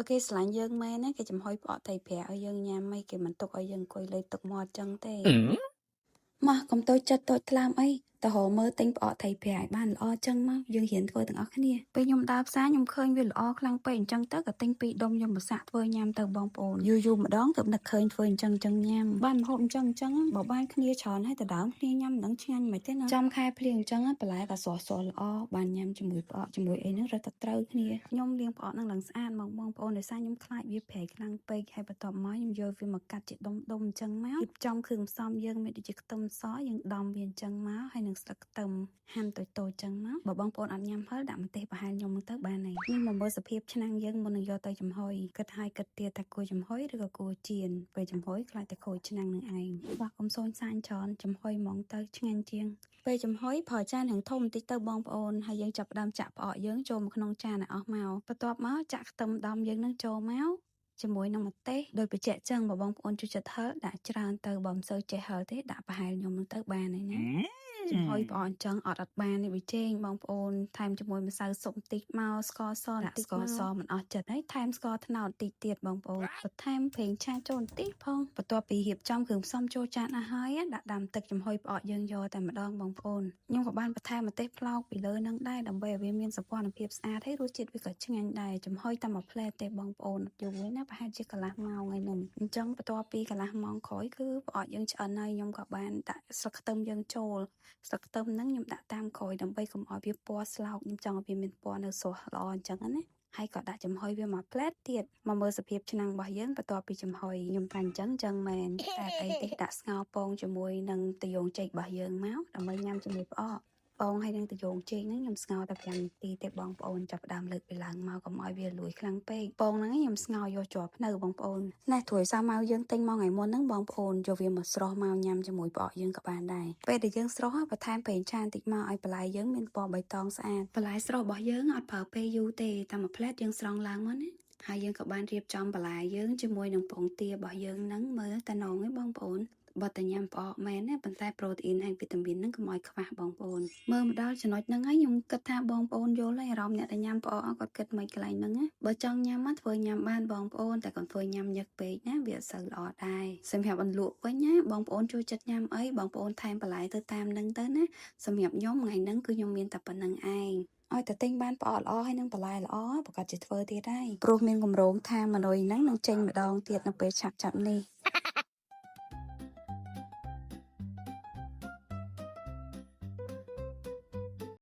បើគេស្រឡាញ់យើងមែនណាគេចំហុយផ្អកត្រីប្រាក់ឲ្យយើងញ៉ាំអីគេមិនទុកឲ្យយើងអង្គុយលើទឹកមាត់ចឹងទេម៉ោះកុំតូចចិត្តតូចថ្លើមអីទៅរកមើលទិញផ្អកត្រីប្រាក់ឲ្យបានល្អចឹងមកយើងរៀនធ្វើទាំងអស់គ្នាពេលខ្ញុំដើរផ្សារខ្ញុំឃើញវាល្អខ្លាំងពេកអញ្ចឹងទៅក៏ទិញ2ដុំខ្ញុំប្រសាក់ធ្វើញ៉ាំទៅបងប្អូនយូរម្ដងទើបនឹកឃើញធ្វើអញ្ចឹងញ៉ាំបានម្ហូបអញ្ចឹងបើបានគ្នាច្រើនហើយទៅដើមគ្នាញ៉ាំមិនដឹងឆ្ងាញ់មិនទេណាចំខែភ្លៀងអញ្ចឹងបន្លែក៏ស្រស់ល្អបានញ៉ាំជាមួយផ្អកជាមួយអីហ្នឹងរត់តែត្រូវគ្នាខ្ញុំលាងផ្អកហ្នឹងឡើងស្អាតមកបងប្អូនដោយសារខ្ញុំខ្លាចវាប្រៃខ្លាំងពេកហើយបន្ទាប់មកខ្ញុំយកវាមកកាត់ជាដុំអញ្ចឹងមករៀបចំគ្រឿងផ្សំយើងមានដូចជាខ្ទឹមសយើងដំវាអញ្ចឹងមកហើយនឹងស្លឹកខ្ទឹមហាន់តូចអញ្ចឹងមកបើបងប្អូនអត់ញ៉ាំហឹរដាក់ម្ទេសប្រហែលខ្ញុំទៅបានហើយខ្ញុំមកមើលសភាពឆ្នាំងយើងមុននឹងយកទៅចំហុយគិតហើយគិតទៀតថាគួរចំហុយឬក៏គួរចៀនពេលចំហុយខ្លាចតែខូចឆ្នាំងនឹងឯងបាទកុំសូនសាញច្រើនចំហុយហ្មងទៅឆ្ងាញ់ជាងពេលចំហុយប្រើចានយ៉ាងធំបន្តិចទៅបងប្អូនហើយយើងចាប់ផ្ដើមចាក់ផ្អកយើងចូលមកក្នុងចានឲ្យអស់មកបន្ទាប់មកចាក់ខ្ទឹមដំយើងនឹងចូលមកជាមួយនឹងម្ទេសដោយបញ្ជាក់ចឹងបងប្អូនជួយចិត្តហឹរដាក់ច្រើនទៅបើមិនសូវចេះហឹរទេដាក់ប្រហែលខ្ញុំនឹងទៅបានហើយណាចំហុយផ្អកអញ្ចឹងអត់បានទេវាចេងបងប្អូនថែមជាមួយម្សៅស៊ុបបន្តិចមកស្ករសបន្តិចស្ករសមិនអស់ចិត្តហើយថែមស្ករត្នោតបន្តិចទៀតបងប្អូនបន្ថែមប្រេងឆាចូលបន្តិចផងបន្ទាប់ពីរៀបចំគ្រឿងផ្សំចូលចានអស់ហើយដាក់ដាំទឹកចំហុយផ្អកយើងយកតែម្ដងបងប្អូនខ្ញុំក៏បានបន្ថែមម្ទេសផ្លោកពីលើនឹងដែរដើម្បីឲ្យវាមានសោភ័ណភាពស្អាតហើយរសជាតិវាក៏ឆ្ងាញ់ដែរចំហុយតែមួយផ្លែទេបងប្អូនយូរហើយណាប្រហែលជាកន្លះម៉ោងហើយនឹងអញ្ចឹងបន្ទាប់ពីកន្លះម៉ោងក្រោយគឺផ្អកយើងឆ្អិនហើយខ្ញុំក៏បានដាក់ស្លឹកខ្ទឹមយើងចូលស្លឹកខ្ទឹមហ្នឹងខ្ញុំដាក់តាមក្រោយដើម្បីកុំឲ្យវាពណ៌ស្លោកខ្ញុំចង់ឲ្យវាមានពណ៌នៅស្រស់ល្អអញ្ចឹងណាហើយក៏ដាក់ចំហុយវាមកផ្លែតទៀតមកមើលសភាពឆ្នាំងរបស់យើងបន្ទាប់ពីចំហុយខ្ញុំថាអញ្ចឹងមែនតែអីទេដាក់ស្ងោរពងជាមួយនឹងតាយ៉ូងចេករបស់យើងមកដើម្បីញ៉ាំជាមួយផ្អកពងហើយនឹងតាយ៉ូងចេកហ្នឹងខ្ញុំស្ងោរតែ5នាទីទេបងប្អូនចាប់ផ្ដើមលើកវាឡើងមកកុំឲ្យវាលួយខ្លាំងពេកពងហ្នឹងខ្ញុំស្ងោរយកជាប់ភ្នៅបងប្អូនណែត្រួយសាវម៉ាវយើងទិញមកថ្ងៃមុនហ្នឹងបងប្អូនយកវាមកស្រុះមកញ៉ាំជាមួយផ្អកយើងក៏បានដែរពេលដែលយើងស្រុះបន្ថែមប្រេងឆាបន្តិចមកឲ្យបន្លែយើងមានពណ៌បៃតងស្អាតបន្លែស្រស់របស់យើងអត់ប្រើពេលយូរទេតែមួយផ្លែតយើងស្រង់ឡើងមកណាហើយយើងក៏បានរៀបចំបន្លែយើងជាមួយនឹងពងទារបស់យើងហ្នឹងមើលតែនងឯងបងប្អូនបើតែញ៉ាំផ្អកមែនណាប៉ុន្តែប្រូតេអ៊ីនហើយវីតាមីនហ្នឹងកុំឲ្យខ្វះបងប្អូនមើលមកដល់ចំណុចហ្នឹងហើយខ្ញុំគិតថាបងប្អូនយល់ហើយអារម្មណ៍អ្នកដែលញ៉ាំផ្អកគាត់គិតមិនកន្លែងហ្នឹងណាបើចង់ញ៉ាំមកធ្វើញ៉ាំបានបងប្អូនតែកុំធ្វើញ៉ាំញឹកពេកណាវាអត់សូវល្អដែរសម្រាប់អន្លក់វិញណាបងប្អូនចូលចិត្តញ៉ាំអីបងប្អូនថែមបន្លែទៅតាមហ្នឹងទៅណាសម្រាប់ខ្ញុំថ្ងៃហ្នឹងគឺខ្ញុំមានតែប៉ុណ្្នឹងឯងឲ្យតែទិញបានផ្អកល្អហើយនឹងបន្លែល្អប្រកាសជាធ្វើទៀតហើយព្រោះមានកម្រងថាម៉ានុយហ្នឹងនឹងចេញម្ដងទៀតនៅពេលឆាប់នេះ